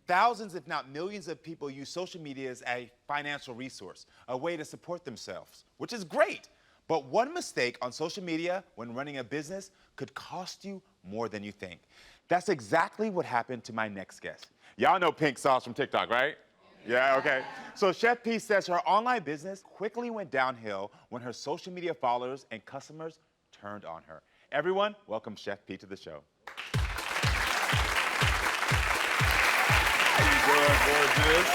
Thousands, if not millions of people use social media as a financial resource, a way to support themselves, which is great. But one mistake on social media when running a business could cost you more than you think. That's exactly what happened to my next guest. Y'all know Pink Sauce from TikTok, right? Yeah, okay. So Chef P says her online business quickly went downhill when her social media followers and customers turned on her. Everyone, welcome Chef P to the show. How you doing, gorgeous?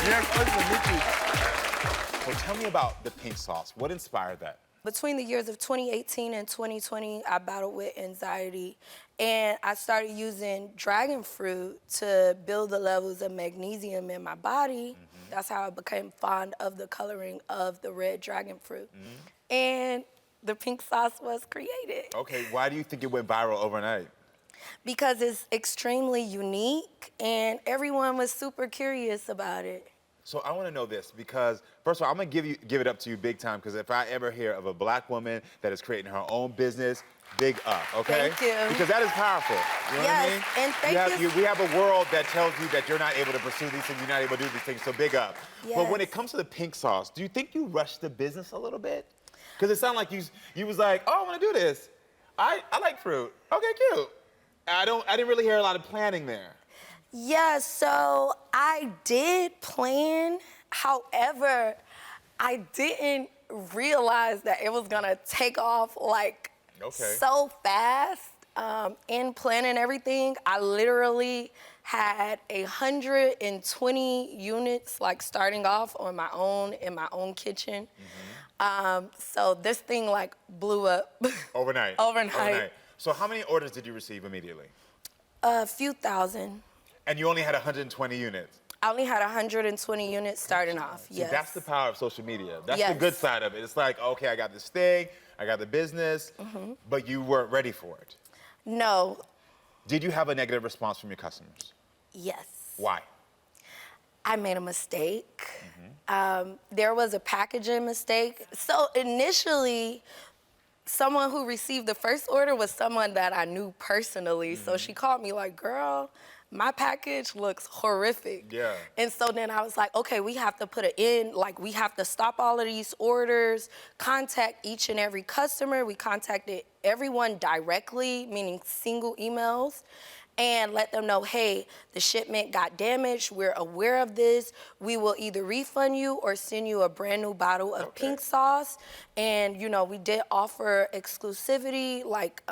Yeah, pleasure to meet you. So tell me about the pink sauce. What inspired that? Between the years of 2018 and 2020, I battled with anxiety, and I started using dragon fruit to build the levels of magnesium in my body. That's how I became fond of the coloring of the red dragon fruit. And the pink sauce was created. Okay, why do you think it went viral overnight? Because it's extremely unique, and everyone was super curious about it. So I want to know this because, first of all, I'm going to give it up to you big time because if I ever hear of a black woman that is creating her own business, big up, okay? Thank you. Because that is powerful. You know what I mean? And thank you. We have a world that tells you that you're not able to pursue these things, you're not able to do these things, so big up. Yes. But when it comes to the pink sauce, do you think you rushed the business a little bit? Because it sounded like you was like, oh, I want to do this. I like fruit. Okay, cute. I didn't really hear a lot of planning there. Yeah, so I did plan. However, I didn't realize that it was gonna take off like so fast. In planning everything, I literally had 120 units like starting off on my own in my own kitchen. So this thing like blew up. Overnight. Overnight. So how many orders did you receive immediately? A few thousand. And you only had 120 units? I only had 120 units starting off, See, yes. that's the power of social media. That's the good side of it. It's like, okay, I got this thing, I got the business, but you weren't ready for it. No. Did you have a negative response from your customers? Yes. Why? I made a mistake. There was a packaging mistake. So initially, someone who received the first order was someone that I knew personally. So she called me like, girl, my package looks horrific. Yeah. And so then I was like, okay, we have to put it in, like we have to stop all of these orders, contact each and every customer. We contacted everyone directly, meaning single emails, and let them know, hey, the shipment got damaged. We're aware of this. We will either refund you or send you a brand new bottle of pink sauce. And, you know, we did offer exclusivity, like,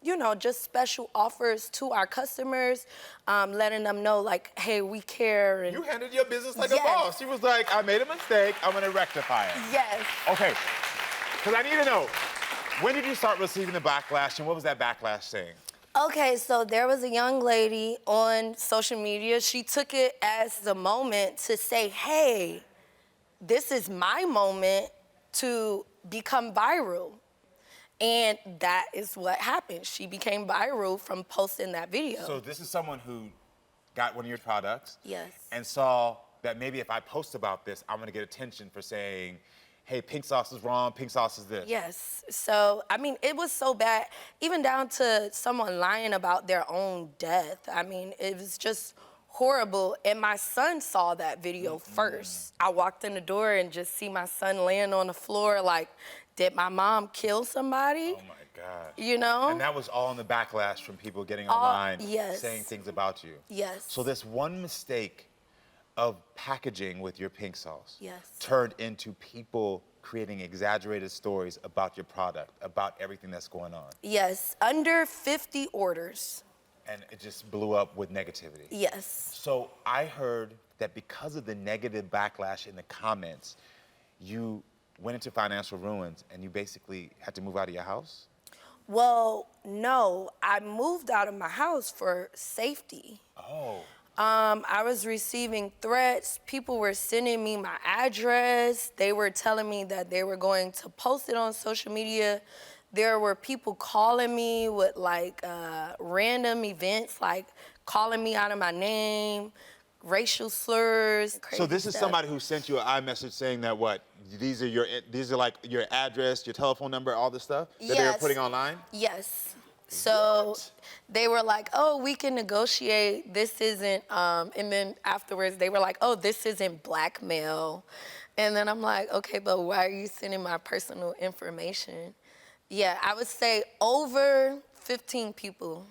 you know, just special offers to our customers, letting them know, like, hey, we care. And you handled your business like a boss. She was like, I made a mistake, I'm gonna rectify it. Yes. Okay, because I need to know, when did you start receiving the backlash, and what was that backlash saying? Okay, so there was a young lady on social media. She took it as the moment to say, hey, this is my moment to become viral. And that is what happened. She became viral from posting that video. So this is someone who got one of your products and Yes. saw that maybe if I post about this, I'm gonna get attention for saying, hey, pink sauce is wrong, pink sauce is this. Yes. So, I mean, it was so bad, even down to someone lying about their own death. I mean, it was just horrible. And my son saw that video first. I walked in the door and just see my son laying on the floor like, did my mom kill somebody? Oh my God. You know? And that was all in the backlash from people getting online yes. saying things about you. Yes. So this one mistake of packaging with your pink sauce Yes. turned into people creating exaggerated stories about your product, about everything that's going on. Yes, under 50 orders. And it just blew up with negativity. Yes. So I heard that because of the negative backlash in the comments, you went into financial ruins and you basically had to move out of your house? Well, no, I moved out of my house for safety. Oh. I was receiving threats. People were sending me my address. They were telling me that they were going to post it on social media. There were people calling me with like random events, like calling me out of my name, racial slurs. So this is somebody who sent you an iMessage saying that what? These are like your address, your telephone number, all this stuff that they were putting online? Yes. So they were like, oh, we can negotiate. This isn't, and then afterwards they were like, oh, this isn't blackmail. And then I'm like, okay, but why are you sending my personal information? Yeah, I would say over 15 people.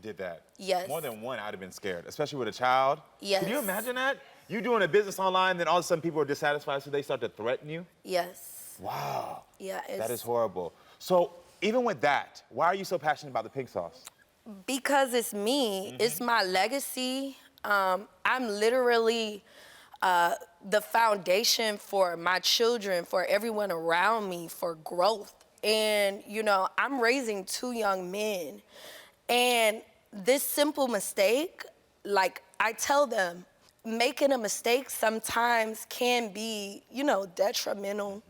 Did that? Yes. More than one, I'd have been scared, especially with a child. Yes. Can you imagine that? You doing a business online, then all of a sudden people are dissatisfied, so they start to threaten you? Yes. Wow. Yeah, That is horrible. So even with that, why are you so passionate about the pink sauce? Because it's me. It's my legacy. I'm literally the foundation for my children, for everyone around me, for growth. And, you know, I'm raising 2 young men. And this simple mistake, like I tell them, making a mistake sometimes can be, you know, detrimental,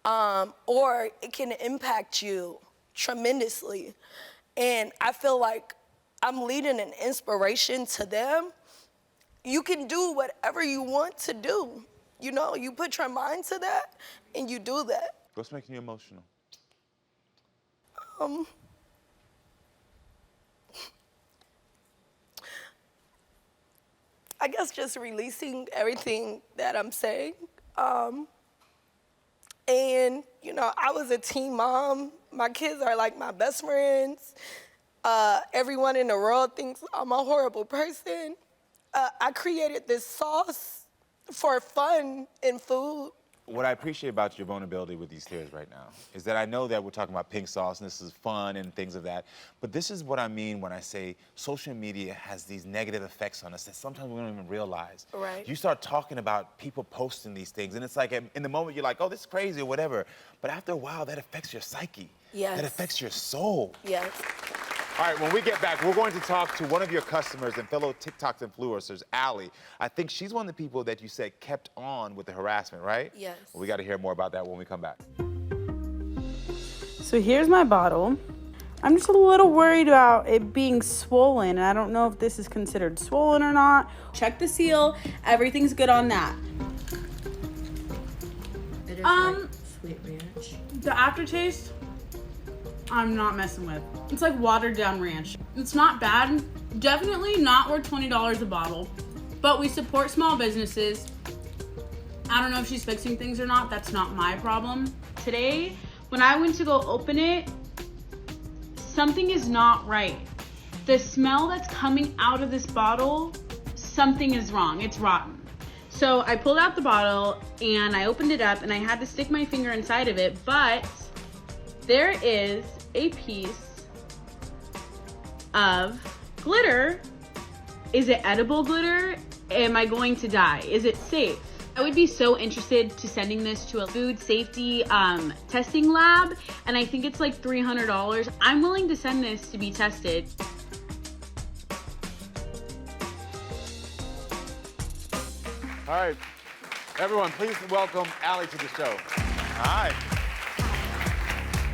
or it can impact you tremendously. And I feel like I'm leading an inspiration to them. You can do whatever you want to do. You know, you put your mind to that and you do that. What's making you emotional? I guess just releasing everything that I'm saying. And, you know, I was a teen mom. My kids are like my best friends. Everyone in the world thinks I'm a horrible person. I created this sauce for fun and food. What I appreciate about your vulnerability with these tears right now is that I know that we're talking about pink sauce and this is fun and things of that, but this is what I mean when I say social media has these negative effects on us that sometimes we don't even realize. Right. You start talking about people posting these things and it's like in the moment you're like, oh, this is crazy or whatever, but after a while that affects your psyche. Yes. That affects your soul. Yes. All right, when we get back, we're going to talk to one of your customers and fellow TikTok influencers, Allie. I think she's one of the people that you said kept on with the harassment, right? Yes. Well, we got to hear more about that when we come back. So here's my bottle. I'm just a little worried about it being swollen, and I don't know if this is considered swollen or not. Check the seal. Everything's good on that. It is like sweet ranch. The aftertaste, I'm not messing with. It's like watered down ranch. It's not bad. Definitely not worth $20 a bottle, but we support small businesses. I don't know if she's fixing things or not. That's not my problem. Today, when I went to go open it, something is not right. The smell that's coming out of this bottle, something is wrong. It's rotten. So I pulled out the bottle and I opened it up and I had to stick my finger inside of it, but there is a piece of glitter. Is it edible glitter? Am I going to die? Is it safe? I would be so interested to sending this to a food safety testing lab, and I think it's like $300. I'm willing to send this to be tested. All right, everyone, please welcome Allie to the show. Hi.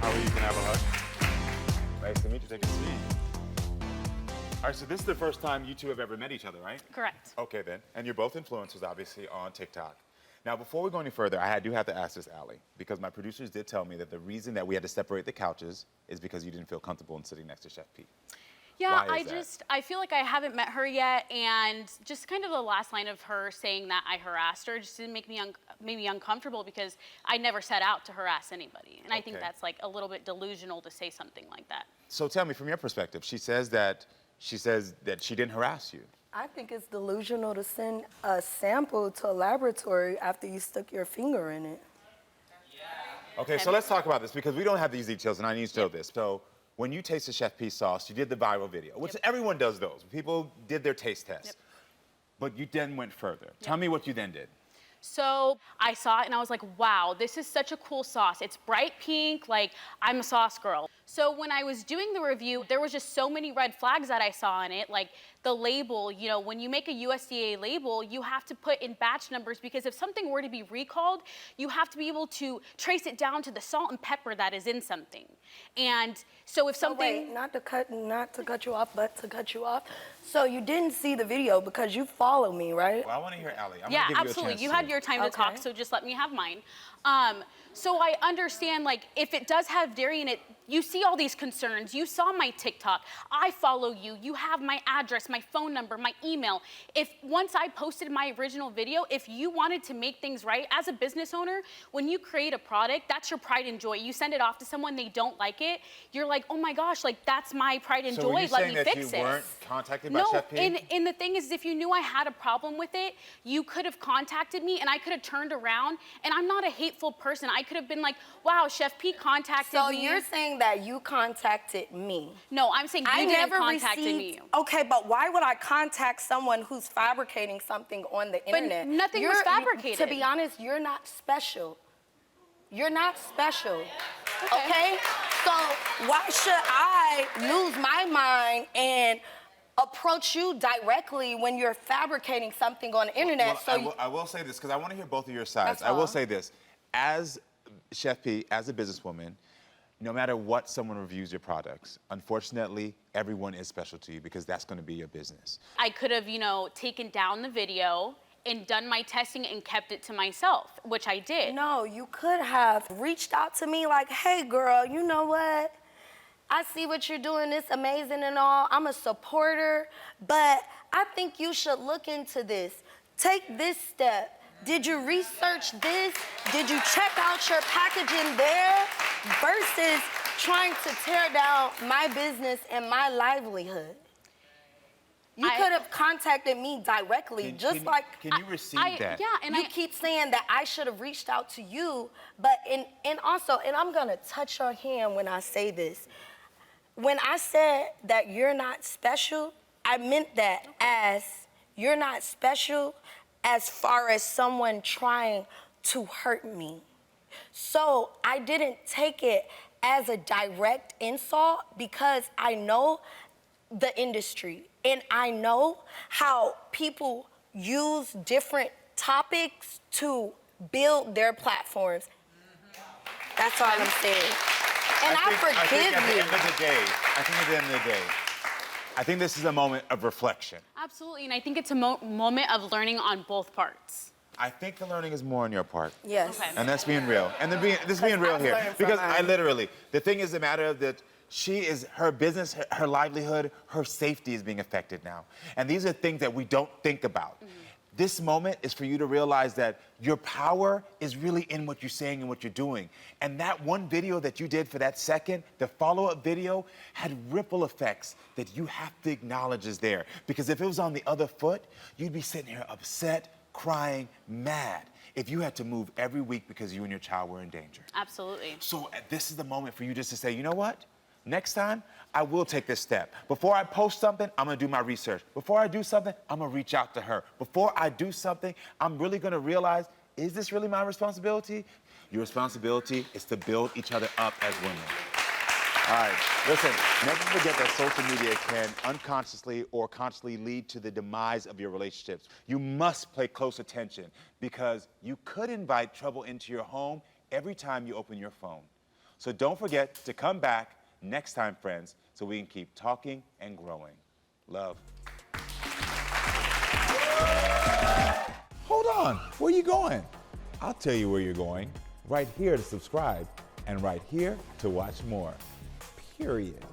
How are you? Can I have a hug? Nice to meet you. Take a seat. All right, so this is the first time you two have ever met each other, right? Correct. Okay, then. And you're both influencers, obviously, on TikTok. Now, before we go any further, I do have to ask this, Allie, because my producers did tell me that the reason that we had to separate the couches is because you didn't feel comfortable in sitting next to Chef Pete. Yeah, Why is that? I feel like I haven't met her yet, and just kind of the last line of her saying that I harassed her just didn't make me uncomfortable because I never set out to harass anybody. And I think Okay. that's like a little bit delusional to say something like that. So tell me, from your perspective, she says that she didn't harass you. I think it's delusional to send a sample to a laboratory after you stuck your finger in it. Okay, so let's talk about this because we don't have these details and I need to know this. So when you tasted Chef P's sauce, you did the viral video, which everyone does those. People did their taste test. Yep. But you then went further. Tell me what you then did. So I saw it and I was like, wow, this is such a cool sauce. It's bright pink, like I'm a sauce girl. So when I was doing the review, there was just so many red flags that I saw on it, like the label, you know, when you make a USDA label, you have to put in batch numbers because if something were to be recalled, you have to be able to trace it down to the salt and pepper that is in something. And so if something... Wait, not to cut you off, but to cut you off. So you didn't see the video because you follow me, right? Well, I want to hear Allie. Yeah, absolutely. You had your time to talk, so just let me have mine. So I understand, like, if it does have dairy in it, you see all these concerns. You saw my TikTok. I follow you. You have my address, my phone number, my email. If once I posted my original video, if you wanted to make things right, as a business owner, when you create a product, that's your pride and joy. You send it off to someone, they don't like it. You're like, oh my gosh, like, that's my pride and So joy. were you Let saying me that fix you it. weren't contacted by No, Chef P? and the thing is, if you knew I had a problem with it, you could have contacted me and I could have turned around. And I'm not a hateful person. I could have been like, wow, Chef P contacted me. So you're saying that you contacted me. No, I'm saying you didn't contact me. Okay, but why would I contact someone who's fabricating something on the internet? nothing was fabricated. To be honest, you're not special. You're not special. Okay? So why should I lose my mind and approach you directly when you're fabricating something on the internet? Well, I will say this, because I want to hear both of your sides. That's I will all. say this. As Chef P, as a businesswoman, no matter what someone reviews your products, unfortunately, everyone is special to you because that's going to be your business. I could have, taken down the video and done my testing and kept it to myself, which I did. No, you could have reached out to me like, hey girl, you know what? I see what you're doing, it's amazing and all. I'm a supporter, but I think you should look into this. Take this step. Did you research this? Did you check out your packaging there? Versus trying to tear down my business and my livelihood. You could have contacted me directly, Can you receive that? Yeah, and you keep saying that I should have reached out to you, but and also, and I'm gonna touch your hand when I say this. When I said that you're not special, I meant that as you're not special as far as someone trying to hurt me. So I didn't take it as a direct insult because I know the industry and I know how people use different topics to build their platforms. That's all I'm saying. And I forgive you. I think at the end of the day, I think this is a moment of reflection. Absolutely, and I think it's a moment of learning on both parts. I think the learning is more on your part. Yes. Okay. And that's being real. And this being real here. Because the thing is the matter of that her business, her livelihood, her safety is being affected now. And these are things that we don't think about. Mm-hmm. This moment is for you to realize that your power is really in what you're saying and what you're doing. And that one video that you did for that second, the follow-up video, had ripple effects that you have to acknowledge is there. Because if it was on the other foot, you'd be sitting here upset, crying, mad, if you had to move every week because you and your child were in danger. Absolutely. So this is the moment for you just to say, you know what? Next time, I will take this step. Before I post something, I'm gonna do my research. Before I do something, I'm gonna reach out to her. Before I do something, I'm really gonna realize, is this really my responsibility? Your responsibility is to build each other up as women. All right, listen, never forget that social media can unconsciously or consciously lead to the demise of your relationships. You must pay close attention because you could invite trouble into your home every time you open your phone. So don't forget to come back next time, friends, so we can keep talking and growing. Love. Hold on, where are you going? I'll tell you where you're going. Right here to subscribe and right here to watch more. Period.